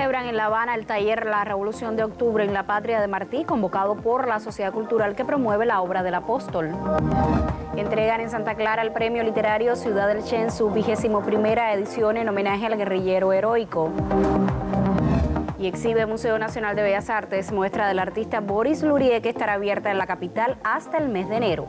celebran en La Habana el taller La Revolución de Octubre en la Patria de Martí, convocado por la Sociedad Cultural que promueve la obra del apóstol. Entregan en Santa Clara el premio literario Ciudad del Che en su 21ª edición en homenaje al guerrillero heroico. Y exhibe Museo Nacional de Bellas Artes muestra del artista Boris Lurie, que estará abierta en la capital hasta el mes de enero.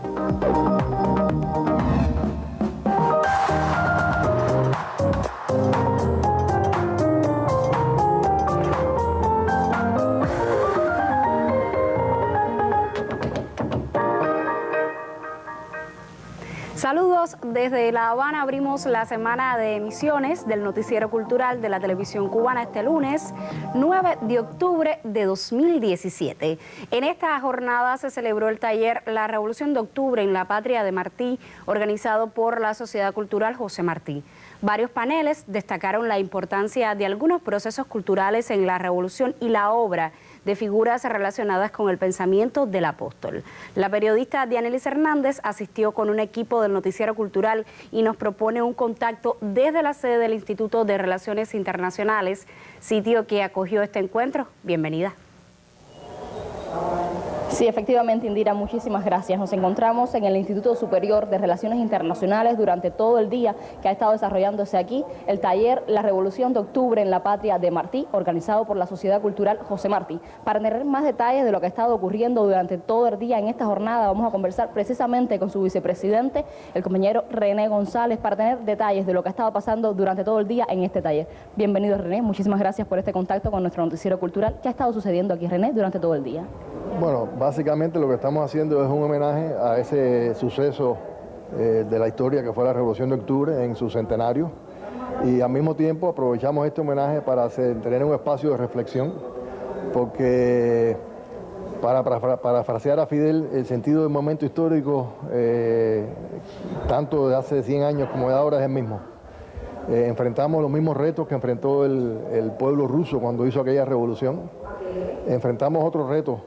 Saludos desde La Habana. Abrimos la semana de emisiones del Noticiero Cultural de la Televisión Cubana este lunes 9 de octubre de 2017. En esta jornada se celebró el taller La Revolución de Octubre en la Patria de Martí, organizado por la Sociedad Cultural José Martí. Varios paneles destacaron la importancia de algunos procesos culturales en la revolución y la obra de figuras relacionadas con el pensamiento del apóstol. La periodista Dianelis Hernández asistió con un equipo del Noticiero Cultural y nos propone un contacto desde la sede del Instituto de Relaciones Internacionales, sitio que acogió este encuentro. Bienvenida. Sí, efectivamente, Indira, muchísimas gracias. Nos encontramos en el Instituto Superior de Relaciones Internacionales durante todo el día que ha estado desarrollándose aquí el taller La Revolución de Octubre en la Patria de Martí, organizado por la Sociedad Cultural José Martí. Para tener más detalles de lo que ha estado ocurriendo durante todo el día en esta jornada, vamos a conversar precisamente con su vicepresidente, el compañero René González, para tener detalles de lo que ha estado pasando durante todo el día en este taller. Bienvenido, René. Muchísimas gracias por este contacto con nuestro Noticiero Cultural. ¿Qué ha estado sucediendo aquí, René, durante todo el día? Bueno, básicamente lo que estamos haciendo es un homenaje a ese suceso de la historia que fue la Revolución de Octubre en su centenario, y al mismo tiempo aprovechamos este homenaje para tener un espacio de reflexión, porque para parafrasear a Fidel, el sentido del momento histórico, tanto de hace 100 años como de ahora, es el mismo. Enfrentamos los mismos retos que enfrentó el pueblo ruso cuando hizo aquella revolución. Enfrentamos otro reto,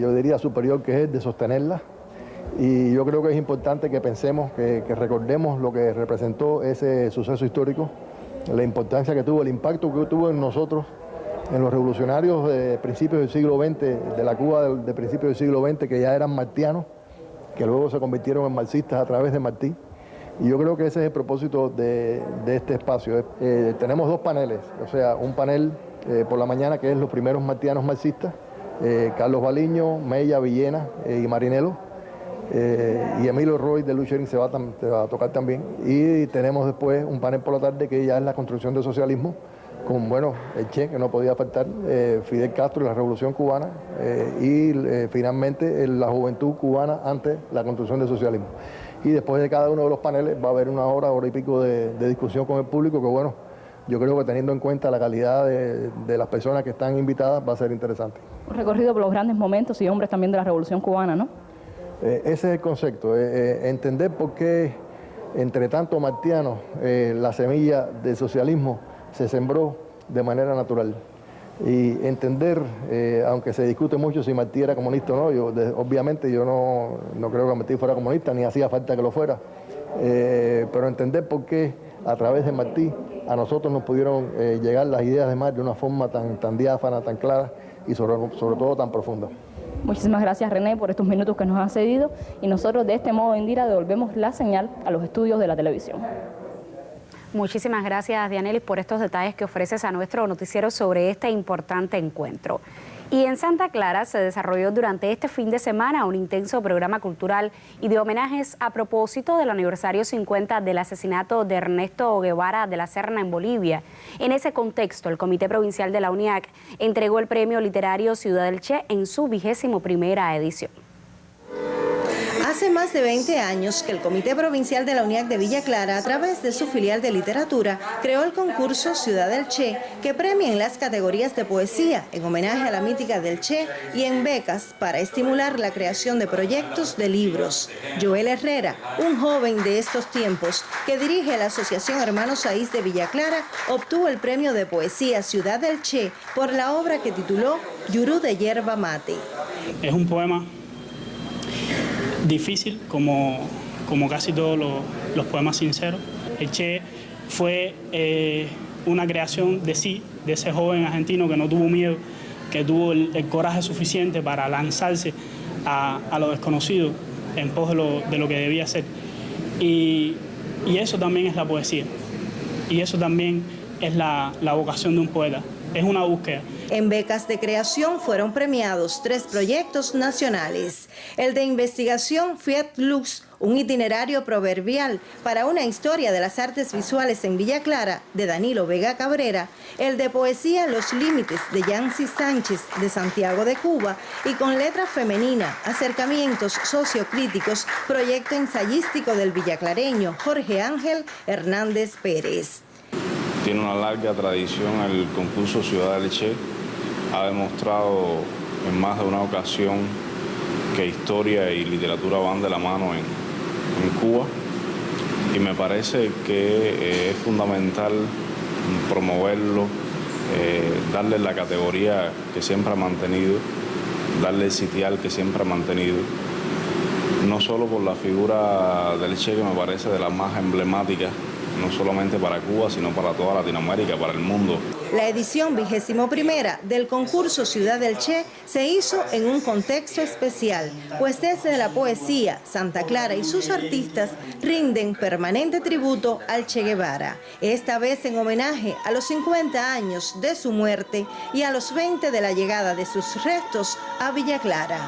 yo diría superior, que es el de sostenerla, y yo creo que es importante que pensemos, que recordemos lo que representó ese suceso histórico, la importancia que tuvo, el impacto que tuvo en nosotros, en los revolucionarios de principios del siglo XX, de la Cuba de principios del siglo XX, que ya eran martianos, que luego se convirtieron en marxistas a través de Martí. Y yo creo que ese es el propósito de este espacio. Tenemos dos paneles, o sea, un panel por la mañana, que es los primeros martianos marxistas, Carlos Baliño, Mella, Villena y Marinelo, y Emilio Roy de Luchering se va a tocar también. Y tenemos después un panel por la tarde que ya es la construcción del socialismo, con, bueno, el Che, que no podía faltar, Fidel Castro y la Revolución Cubana, y finalmente la juventud cubana ante la construcción del socialismo. Y después de cada uno de los paneles va a haber una hora y pico de discusión con el público, que bueno, yo creo que teniendo en cuenta la calidad de las personas que están invitadas va a ser interesante. Un recorrido por los grandes momentos y hombres también de la Revolución Cubana, ¿no? Ese es el concepto, entender por qué entre tanto martianos la semilla del socialismo se sembró de manera natural. Y entender, aunque se discute mucho si Martí era comunista o no, obviamente yo no creo que Martí fuera comunista, ni hacía falta que lo fuera, pero entender por qué a través de Martí a nosotros nos pudieron llegar las ideas de Marx de una forma tan diáfana, tan clara y sobre todo tan profunda. Muchísimas gracias, René, por estos minutos que nos has cedido, y nosotros de este modo, Indira, devolvemos la señal a los estudios de la televisión. Muchísimas gracias, Dianelis, por estos detalles que ofreces a nuestro noticiero sobre este importante encuentro. Y en Santa Clara se desarrolló durante este fin de semana un intenso programa cultural y de homenajes a propósito del aniversario 50 del asesinato de Ernesto Guevara de la Serna en Bolivia. En ese contexto, el Comité Provincial de la UNIAC entregó el premio literario Ciudad del Che en su 21ª edición. Hace más de 20 años que el Comité Provincial de la UNIAC de Villa Clara, a través de su filial de literatura, creó el concurso Ciudad del Che, que premia en las categorías de poesía, en homenaje a la mítica del Che, y en becas para estimular la creación de proyectos de libros. Joel Herrera, un joven de estos tiempos que dirige la Asociación Hermanos Saiz de Villa Clara, obtuvo el premio de poesía Ciudad del Che por la obra que tituló Yurú de Yerba Mate. Es un poema difícil, como casi todos los poemas sinceros. El Che fue una creación de sí, ese joven argentino que no tuvo miedo, que tuvo el coraje suficiente para lanzarse a lo desconocido en pos de lo que debía ser. Y eso también es la poesía. Y eso también es la vocación de un poeta. Es una búsqueda. En becas de creación fueron premiados 3 proyectos nacionales. El de investigación Fiat Lux, un itinerario proverbial para una historia de las artes visuales en Villa Clara, de Danilo Vega Cabrera. El de poesía Los Límites, de Yancy Sánchez, de Santiago de Cuba. Y con letra femenina, Acercamientos Sociocríticos, proyecto ensayístico del villaclareño Jorge Ángel Hernández Pérez. Tiene una larga tradición el concurso Ciudad del Che. Ha demostrado en más de una ocasión que historia y literatura van de la mano en Cuba, y me parece que es fundamental promoverlo, darle la categoría que siempre ha mantenido, darle el sitial que siempre ha mantenido, no solo por la figura del Che, que me parece de las más emblemáticas, no solamente para Cuba, sino para toda Latinoamérica, para el mundo. La edición 21ª del concurso Ciudad del Che se hizo en un contexto especial, pues desde la poesía, Santa Clara y sus artistas rinden permanente tributo al Che Guevara, esta vez en homenaje a los 50 años de su muerte y a los 20 de la llegada de sus restos a Villa Clara.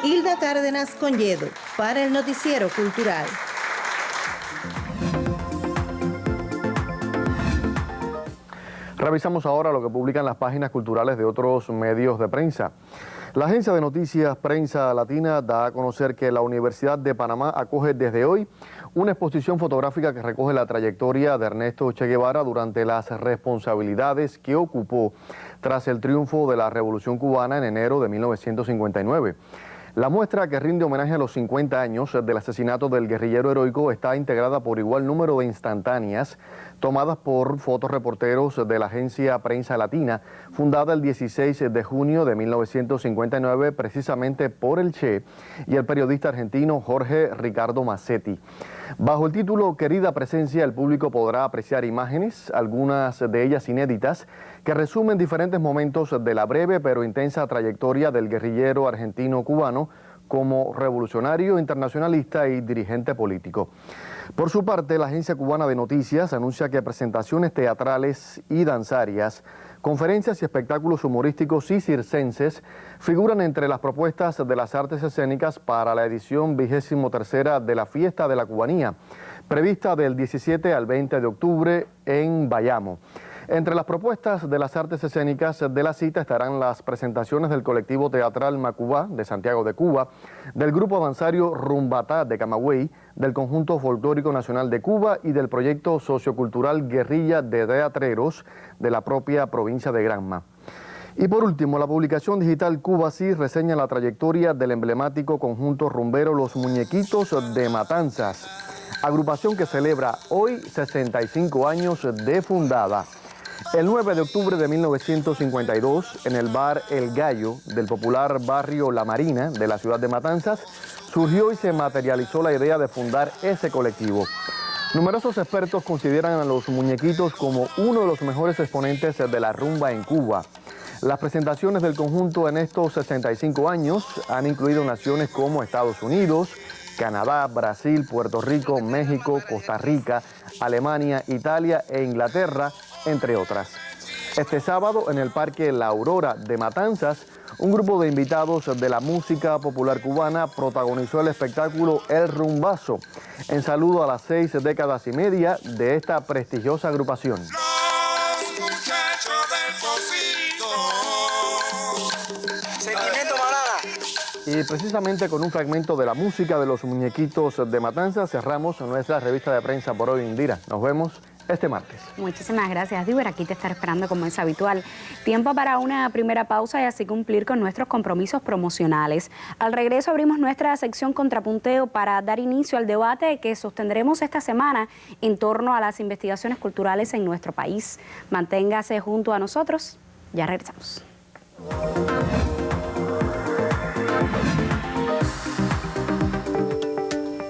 Hilda Cárdenas Conyedo, para el Noticiero Cultural. Revisamos ahora lo que publican las páginas culturales de otros medios de prensa. La agencia de noticias Prensa Latina da a conocer que la Universidad de Panamá acoge desde hoy una exposición fotográfica que recoge la trayectoria de Ernesto Che Guevara durante las responsabilidades que ocupó tras el triunfo de la Revolución Cubana en enero de 1959. La muestra, que rinde homenaje a los 50 años del asesinato del guerrillero heroico, está integrada por igual número de instantáneas tomadas por fotoreporteros de la agencia Prensa Latina, fundada el 16 de junio de 1959 precisamente por el Che y el periodista argentino Jorge Ricardo Massetti. Bajo el título Querida Presencia, el público podrá apreciar imágenes, algunas de ellas inéditas, que resumen diferentes momentos de la breve pero intensa trayectoria del guerrillero argentino-cubano como revolucionario, internacionalista y dirigente político. Por su parte, la agencia cubana de noticias anuncia que presentaciones teatrales y danzarias, conferencias y espectáculos humorísticos y circenses figuran entre las propuestas de las artes escénicas para la edición 23ª de la Fiesta de la Cubanía, prevista del 17 al 20 de octubre en Bayamo. Entre las propuestas de las artes escénicas de la cita estarán las presentaciones del colectivo teatral Macubá de Santiago de Cuba, del grupo danzario Rumbatá de Camagüey, del Conjunto Folclórico Nacional de Cuba y del proyecto sociocultural Guerrilla de Teatreros de la propia provincia de Granma. Y por último, la publicación digital Cuba Sí reseña la trayectoria del emblemático conjunto rumbero Los Muñequitos de Matanzas, agrupación que celebra hoy 65 años de fundada. El 9 de octubre de 1952, en el bar El Gallo del popular barrio La Marina de la ciudad de Matanzas, surgió y se materializó la idea de fundar ese colectivo. Numerosos expertos consideran a Los Muñequitos como uno de los mejores exponentes de la rumba en Cuba. Las presentaciones del conjunto en estos 65 años han incluido naciones como Estados Unidos, Canadá, Brasil, Puerto Rico, México, Costa Rica, Alemania, Italia e Inglaterra, entre otras. Este sábado, en el Parque La Aurora de Matanzas, un grupo de invitados de la música popular cubana protagonizó el espectáculo El Rumbazo, en saludo a las 6 décadas y media de esta prestigiosa agrupación. Los muchachos del Pocito. Sentimiento Manada. Y precisamente con un fragmento de la música de Los Muñequitos de Matanzas cerramos nuestra revista de prensa por hoy, Indira. Nos vemos este martes. Muchísimas gracias, Diver. Aquí te estaré esperando como es habitual. Tiempo para una primera pausa y así cumplir con nuestros compromisos promocionales. Al regreso abrimos nuestra sección Contrapunteo para dar inicio al debate que sostendremos esta semana en torno a las investigaciones culturales en nuestro país. Manténgase junto a nosotros. Ya regresamos.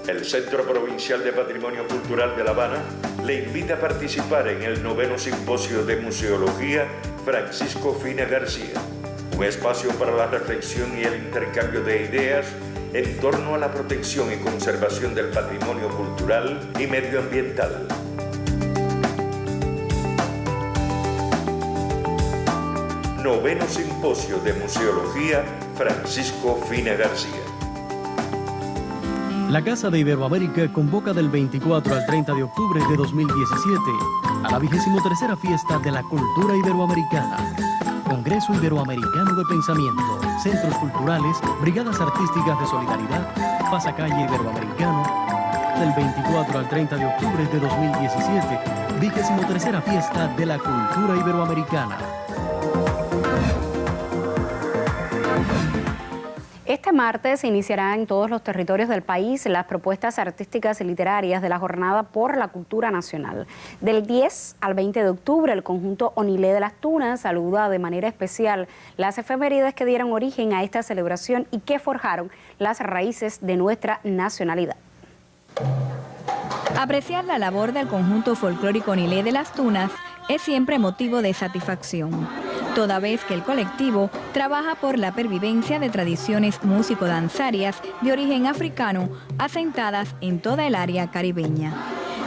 El el Centro Provincial de Patrimonio Cultural de La Habana le invita a participar en el 9º Simposio de Museología Francisco Fina García, un espacio para la reflexión y el intercambio de ideas en torno a la protección y conservación del patrimonio cultural y medioambiental. Noveno Simposio de Museología Francisco Fina García. La Casa de Iberoamérica convoca del 24 al 30 de octubre de 2017 a la 23ª Fiesta de la Cultura Iberoamericana. Congreso Iberoamericano de Pensamiento, Centros Culturales, Brigadas Artísticas de Solidaridad, Pasacalle Iberoamericano, del 24 al 30 de octubre de 2017, 23ª Fiesta de la Cultura Iberoamericana. Este martes iniciarán en todos los territorios del país las propuestas artísticas y literarias de la Jornada por la Cultura Nacional. Del 10 al 20 de octubre, el conjunto Onilé de las Tunas saluda de manera especial las efemérides que dieron origen a esta celebración y que forjaron las raíces de nuestra nacionalidad. Apreciar la labor del conjunto folclórico Onilé de las Tunas es siempre motivo de satisfacción, toda vez que el colectivo trabaja por la pervivencia de tradiciones músico-danzarias de origen africano asentadas en toda el área caribeña.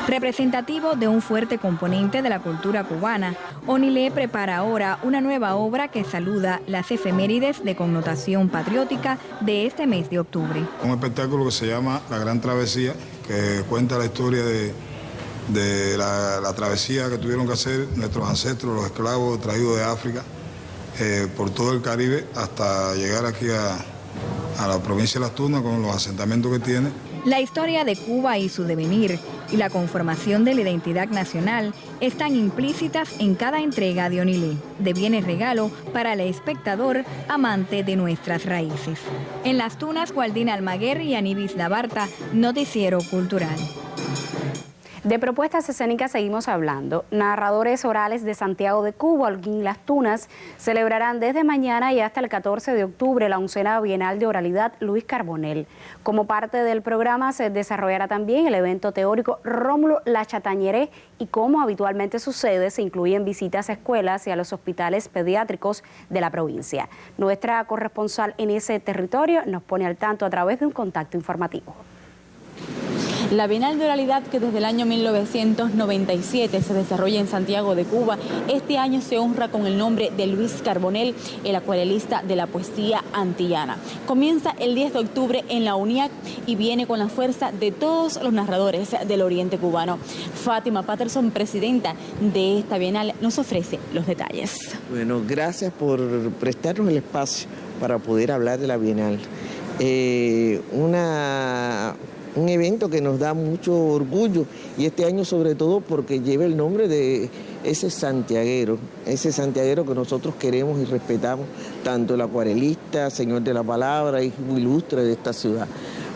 Representativo de un fuerte componente de la cultura cubana, Onilé prepara ahora una nueva obra que saluda las efemérides de connotación patriótica de este mes de octubre. Un espectáculo que se llama La Gran Travesía, que cuenta la historia de la travesía que tuvieron que hacer nuestros ancestros, los esclavos traídos de África, por todo el Caribe hasta llegar aquí a la provincia de Las Tunas con los asentamientos que tiene. La historia de Cuba y su devenir y la conformación de la identidad nacional están implícitas en cada entrega de Onilé, de bienes regalo para el espectador amante de nuestras raíces. En Las Tunas, Gualdina Almaguer y Aníbis Navarta, Noticiero Cultural. De propuestas escénicas seguimos hablando. Narradores orales de Santiago de Cuba, Holguín Las Tunas, celebrarán desde mañana y hasta el 14 de octubre la 11ª Bienal de Oralidad Luis Carbonell. Como parte del programa se desarrollará también el evento teórico Rómulo La Chatañeré y, como habitualmente sucede, se incluyen visitas a escuelas y a los hospitales pediátricos de la provincia. Nuestra corresponsal en ese territorio nos pone al tanto a través de un contacto informativo. La Bienal de Oralidad, que desde el año 1997 se desarrolla en Santiago de Cuba, este año se honra con el nombre de Luis Carbonell, el acuarelista de la poesía antillana. Comienza el 10 de octubre en la UNIAC y viene con la fuerza de todos los narradores del oriente cubano. Fátima Patterson, presidenta de esta Bienal, nos ofrece los detalles. Bueno, gracias por prestarnos el espacio para poder hablar de la Bienal. Un evento que nos da mucho orgullo y este año sobre todo porque lleva el nombre de ese santiaguero que nosotros queremos y respetamos, tanto el acuarelista, señor de la palabra, hijo ilustre de esta ciudad.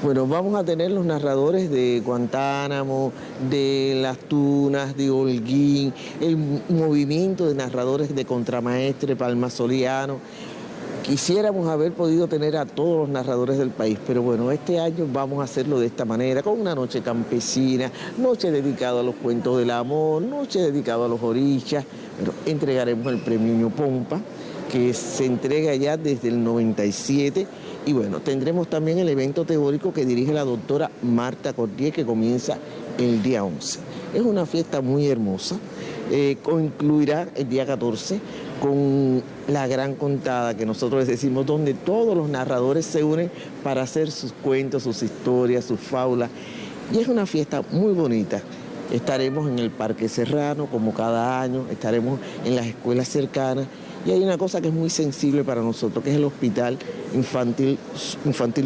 Bueno, vamos a tener los narradores de Guantánamo, de Las Tunas, de Holguín, el movimiento de narradores de Contramaestre, Palma Soliano. Quisiéramos haber podido tener a todos los narradores del país, pero bueno, este año vamos a hacerlo de esta manera, con una noche campesina, noche dedicada a los cuentos del amor, noche dedicada a los orichas. Pero entregaremos el premio Ño Pompa, que se entrega ya desde el 97, y bueno, tendremos también el evento teórico que dirige la doctora Marta Cortier, que comienza el día 11. Es una fiesta muy hermosa, concluirá el día 14 con la gran contada que nosotros decimos, donde todos los narradores se unen para hacer sus cuentos, sus historias, sus fábulas, y es una fiesta muy bonita. Estaremos en el Parque Serrano como cada año, estaremos en las escuelas cercanas, y hay una cosa que es muy sensible para nosotros, que es el Hospital Infantil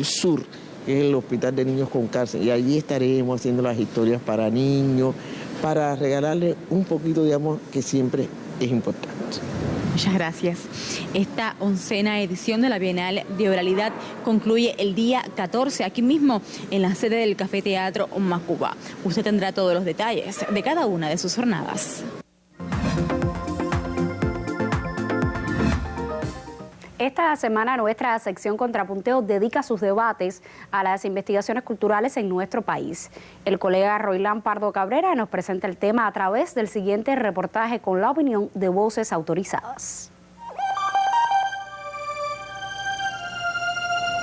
Sur, que es el hospital de niños con cáncer, y allí estaremos haciendo las historias para niños, para regalarles un poquito de amor que siempre es importante. Muchas gracias. Esta 11ª edición de la Bienal de Oralidad concluye el día 14, aquí mismo en la sede del Café Teatro Macuba. Usted tendrá todos los detalles de cada una de sus jornadas. Esta semana nuestra sección Contrapunteo dedica sus debates a las investigaciones culturales en nuestro país. El colega Roilán Pardo Cabrera nos presenta el tema a través del siguiente reportaje con la opinión de voces autorizadas.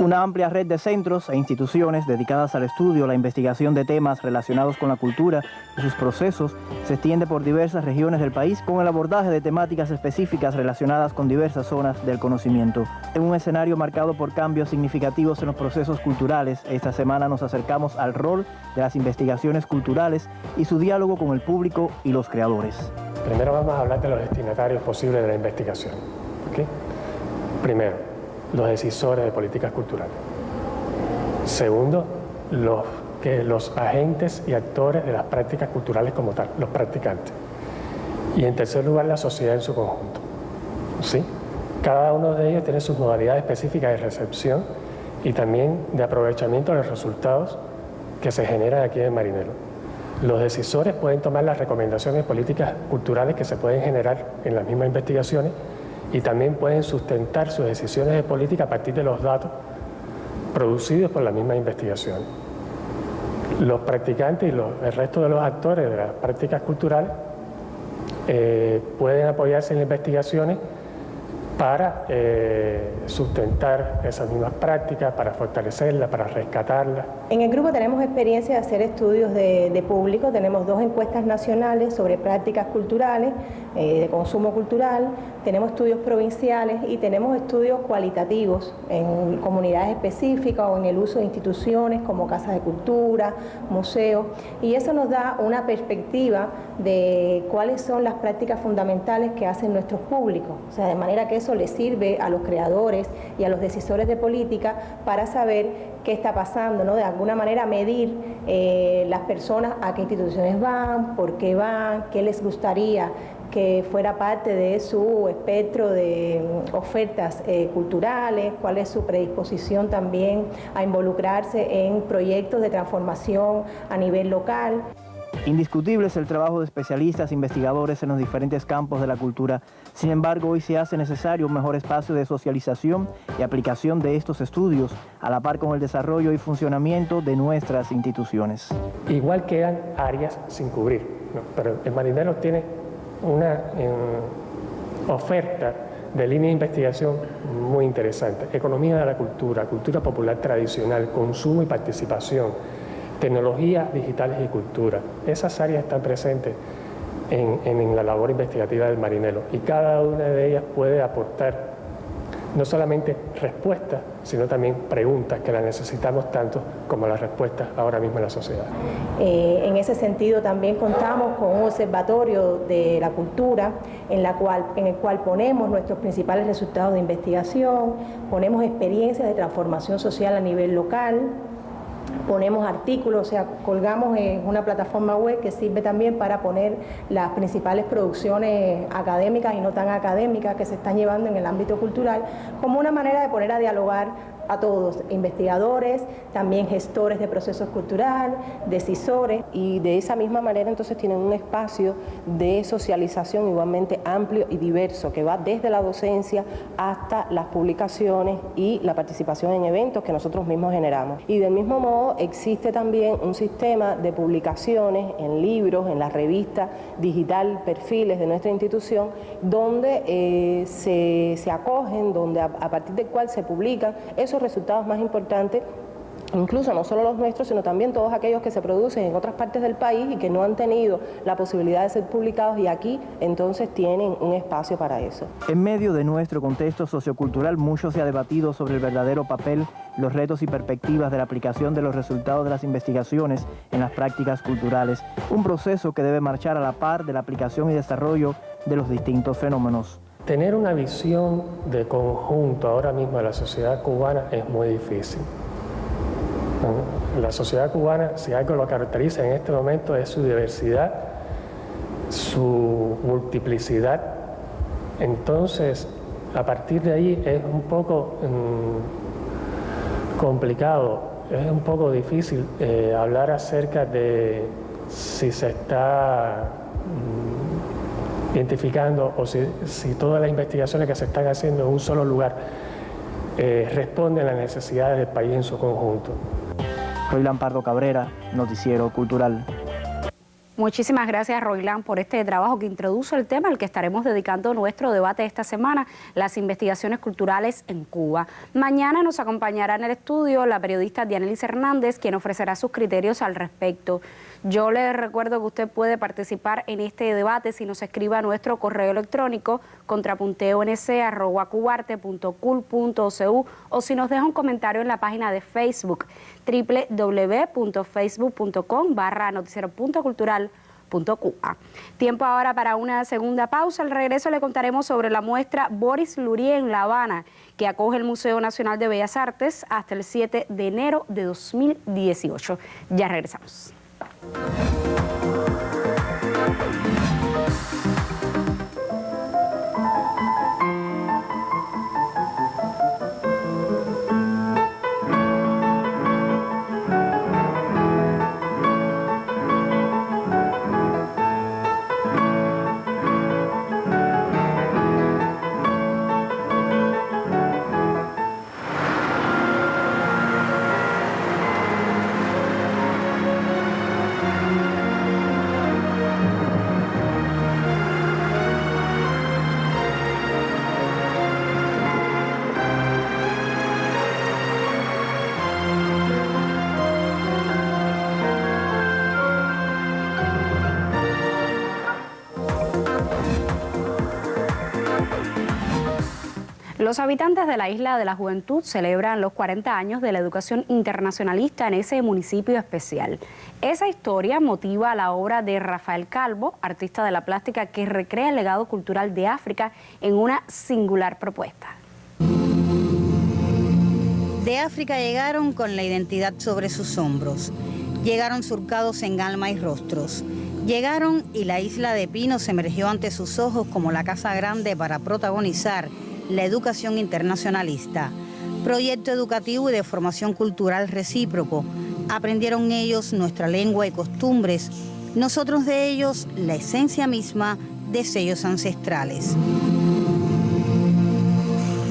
Una amplia red de centros e instituciones dedicadas al estudio, la investigación de temas relacionados con la cultura y sus procesos se extiende por diversas regiones del país con el abordaje de temáticas específicas relacionadas con diversas zonas del conocimiento. En un escenario marcado por cambios significativos en los procesos culturales, esta semana nos acercamos al rol de las investigaciones culturales y su diálogo con el público y los creadores. Primero vamos a hablar de los destinatarios posibles de la investigación. ¿Okay? Primero, los decisores de políticas culturales. Segundo, los agentes y actores de las prácticas culturales como tal, los practicantes. Y en tercer lugar, la sociedad en su conjunto. ¿Sí? Cada uno de ellos tiene sus modalidades específicas de recepción y también de aprovechamiento de los resultados que se generan aquí en Marinero. Los decisores pueden tomar las recomendaciones políticas culturales que se pueden generar en las mismas investigaciones y también pueden sustentar sus decisiones de política a partir de los datos producidos por la misma investigación. Los practicantes y el resto de los actores de las prácticas culturales pueden apoyarse en las investigaciones para sustentar esas mismas prácticas, para fortalecerlas, para rescatarlas. En el grupo tenemos experiencia de hacer estudios de público, tenemos 2 encuestas nacionales sobre prácticas culturales, de consumo cultural, tenemos estudios provinciales y tenemos estudios cualitativos en comunidades específicas o en el uso de instituciones como casas de cultura, museos, y eso nos da una perspectiva de cuáles son las prácticas fundamentales que hacen nuestros públicos, o sea, de manera que eso les sirve a los creadores y a los decisores de política para saber qué está pasando, ¿no? De alguna manera medir las personas a qué instituciones van, por qué van, qué les gustaría que fuera parte de su espectro de ofertas culturales, cuál es su predisposición también a involucrarse en proyectos de transformación a nivel local. Indiscutible es el trabajo de especialistas e investigadores en los diferentes campos de la cultura. Sin embargo, hoy se hace necesario un mejor espacio de socialización y aplicación de estos estudios, a la par con el desarrollo y funcionamiento de nuestras instituciones. Igual quedan áreas sin cubrir, ¿no? Pero el Marinero tiene una oferta de línea de investigación muy interesante. Economía de la cultura, cultura popular tradicional, consumo y participación, tecnologías digitales y cultura. Esas áreas están presentes en la labor investigativa del Marinero y cada una de ellas puede aportar no solamente respuestas, sino también preguntas que las necesitamos tanto como las respuestas ahora mismo en la sociedad. En ese sentido también contamos con un observatorio de la cultura en el cual ponemos nuestros principales resultados de investigación, ponemos experiencias de transformación social a nivel local, ponemos artículos, o sea, colgamos en una plataforma web que sirve también para poner las principales producciones académicas y no tan académicas que se están llevando en el ámbito cultural, como una manera de poner a dialogar a todos, investigadores, también gestores de procesos culturales, decisores. Y de esa misma manera entonces tienen un espacio de socialización igualmente amplio y diverso, que va desde la docencia hasta las publicaciones y la participación en eventos que nosotros mismos generamos. Y del mismo modo existe también un sistema de publicaciones en libros, en la revista digital, perfiles de nuestra institución, donde se acogen, donde a partir del cual se publican esos resultados más importantes, incluso no solo los nuestros, sino también todos aquellos que se producen en otras partes del país y que no han tenido la posibilidad de ser publicados, y aquí entonces tienen un espacio para eso. En medio de nuestro contexto sociocultural, mucho se ha debatido sobre el verdadero papel, los retos y perspectivas de la aplicación de los resultados de las investigaciones en las prácticas culturales, un proceso que debe marchar a la par de la aplicación y desarrollo de los distintos fenómenos. Tener una visión de conjunto ahora mismo de la sociedad cubana es muy difícil. La sociedad cubana, si algo lo caracteriza en este momento, es su diversidad, su multiplicidad. Entonces, a partir de ahí es un poco complicado, es un poco difícil hablar acerca de si se está identificando o si todas las investigaciones que se están haciendo en un solo lugar responden a las necesidades del país en su conjunto. Roilán Pardo Cabrera, Noticiero Cultural. Muchísimas gracias, Roilán, por este trabajo que introduce el tema al que estaremos dedicando nuestro debate esta semana, las investigaciones culturales en Cuba. Mañana nos acompañará en el estudio la periodista Dianelis Hernández, quien ofrecerá sus criterios al respecto. Yo le recuerdo que usted puede participar en este debate si nos escribe a nuestro correo electrónico contrapunteonc@cubarte.cul.cu o si nos deja un comentario en la página de Facebook www.facebook.com/noticiero.cultural.cuba. Tiempo ahora para una segunda pausa. Al regreso le contaremos sobre la muestra Boris Lurie en La Habana, que acoge el Museo Nacional de Bellas Artes hasta el 7 de enero de 2018. Ya regresamos. Los habitantes de la Isla de la Juventud celebran los 40 años de la educación internacionalista en ese municipio especial. Esa historia motiva la obra de Rafael Calvo, artista de la plástica que recrea el legado cultural de África en una singular propuesta. De África llegaron con la identidad sobre sus hombros. Llegaron surcados en alma y rostros. Llegaron y la isla de Pinos emergió ante sus ojos como la casa grande para protagonizar la educación internacionalista, proyecto educativo y de formación cultural recíproco. Aprendieron ellos nuestra lengua y costumbres, nosotros de ellos la esencia misma de sellos ancestrales.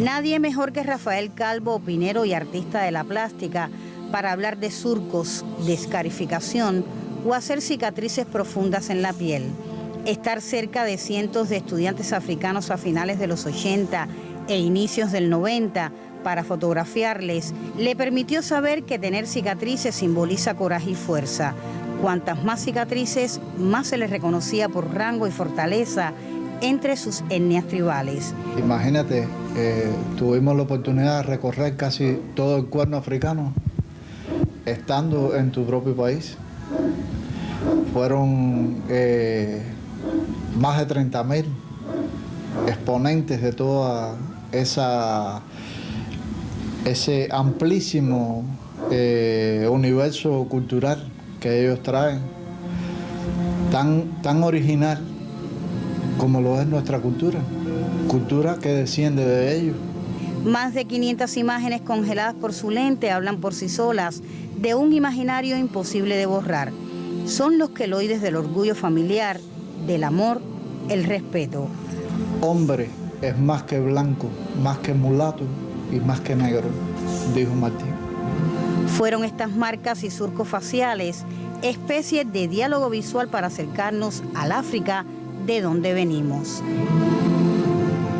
Nadie mejor que Rafael Calvo, opinero y artista de la plástica, para hablar de surcos, de escarificación o hacer cicatrices profundas en la piel. Estar cerca de cientos de estudiantes africanos a finales de los 80 e inicios del 90 para fotografiarles, le permitió saber que tener cicatrices simboliza coraje y fuerza. Cuantas más cicatrices, más se les reconocía por rango y fortaleza entre sus etnias tribales. Imagínate, tuvimos la oportunidad de recorrer casi todo el cuerno africano, estando en tu propio país. Fueron más de 30.000 exponentes de toda ese amplísimo universo cultural que ellos traen, tan original como lo es nuestra cultura que desciende de ellos. Más de 500 imágenes congeladas por su lente hablan por sí solas de un imaginario imposible de borrar. Son los queloides del orgullo familiar, del amor, el respeto. Hombre es más que blanco, más que mulato y más que negro, dijo Martín. Fueron estas marcas y surcos faciales, especies de diálogo visual para acercarnos al África de donde venimos.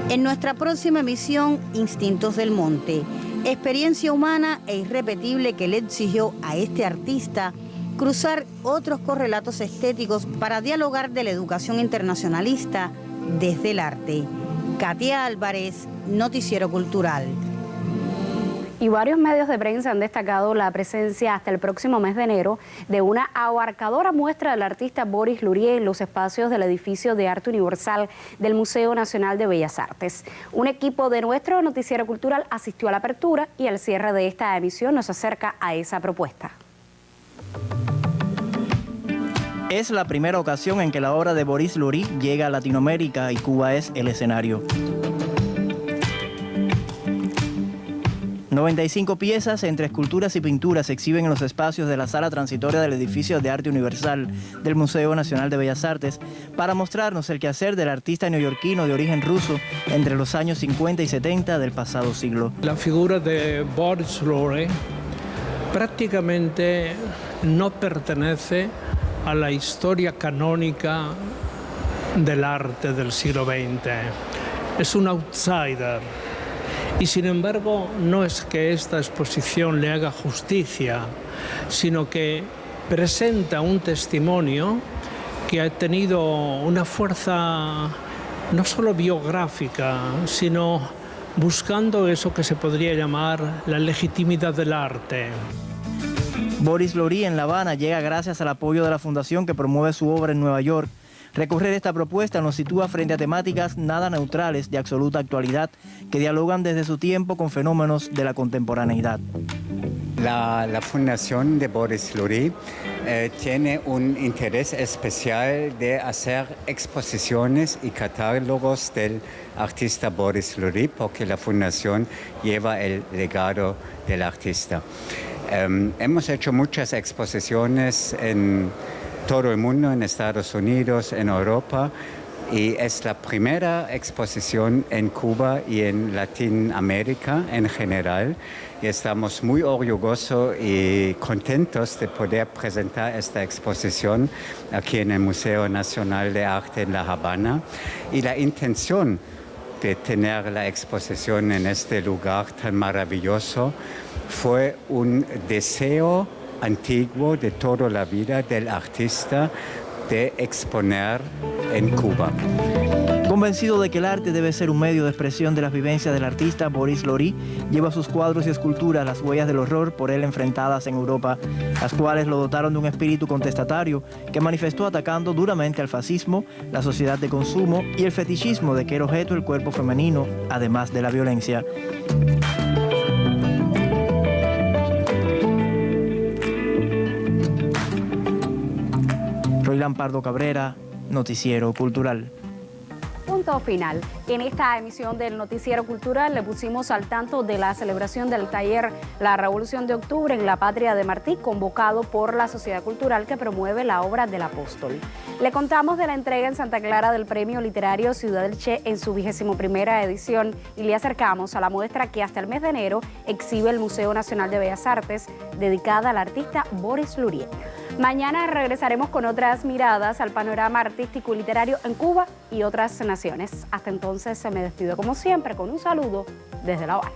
En nuestra próxima emisión, Instintos del Monte, experiencia humana e irrepetible que le exigió a este artista cruzar otros correlatos estéticos para dialogar de la educación internacionalista desde el arte. Katia Álvarez, Noticiero Cultural. Y varios medios de prensa han destacado la presencia hasta el próximo mes de enero de una abarcadora muestra del artista Boris Lurie en los espacios del edificio de Arte Universal del Museo Nacional de Bellas Artes. Un equipo de nuestro Noticiero Cultural asistió a la apertura y al cierre de esta emisión nos acerca a esa propuesta. Es la primera ocasión en que la obra de Boris Lurie llega a Latinoamérica y Cuba es el escenario. 95 piezas entre esculturas y pinturas se exhiben en los espacios de la sala transitoria del edificio de arte universal del Museo Nacional de Bellas Artes para mostrarnos el quehacer del artista neoyorquino de origen ruso entre los años 50 y 70 del pasado siglo. La figura de Boris Lore prácticamente no pertenece a la historia canónica del arte del siglo XX. Es un outsider. Y sin embargo, no es que esta exposición le haga justicia, sino que presenta un testimonio que ha tenido una fuerza no solo biográfica, sino buscando eso que se podría llamar la legitimidad del arte. Boris Lore en La Habana llega gracias al apoyo de la fundación que promueve su obra en Nueva York. Recorrer esta propuesta nos sitúa frente a temáticas nada neutrales de absoluta actualidad que dialogan desde su tiempo con fenómenos de la contemporaneidad. La fundación de Boris Lore tiene un interés especial de hacer exposiciones y catálogos del artista Boris Lore porque la fundación lleva el legado del artista. Hemos hecho muchas exposiciones en todo el mundo, en Estados Unidos, en Europa, y es la primera exposición en Cuba y en Latinoamérica en general. Y estamos muy orgullosos y contentos de poder presentar esta exposición aquí en el Museo Nacional de Arte en La Habana. Y la intención de tener la exposición en este lugar tan maravilloso fue un deseo antiguo de toda la vida del artista de exponer en Cuba. Convencido de que el arte debe ser un medio de expresión de las vivencias del artista, Boris Lore lleva sus cuadros y esculturas las huellas del horror por él enfrentadas en Europa, las cuales lo dotaron de un espíritu contestatario que manifestó atacando duramente al fascismo, la sociedad de consumo y el fetichismo de que era objeto el cuerpo femenino, además de la violencia. Roilán Pardo Cabrera, Noticiero Cultural. Punto final. En esta emisión del Noticiero Cultural le pusimos al tanto de la celebración del taller La Revolución de Octubre en la Patria de Martí, convocado por la Sociedad Cultural que promueve la obra del apóstol. Le contamos de la entrega en Santa Clara del Premio Literario Ciudad del Che en su 21ª edición y le acercamos a la muestra que hasta el mes de enero exhibe el Museo Nacional de Bellas Artes, dedicada al artista Boris Lore. Mañana regresaremos con otras miradas al panorama artístico y literario en Cuba y otras naciones. Hasta entonces se me despido como siempre con un saludo desde La Habana.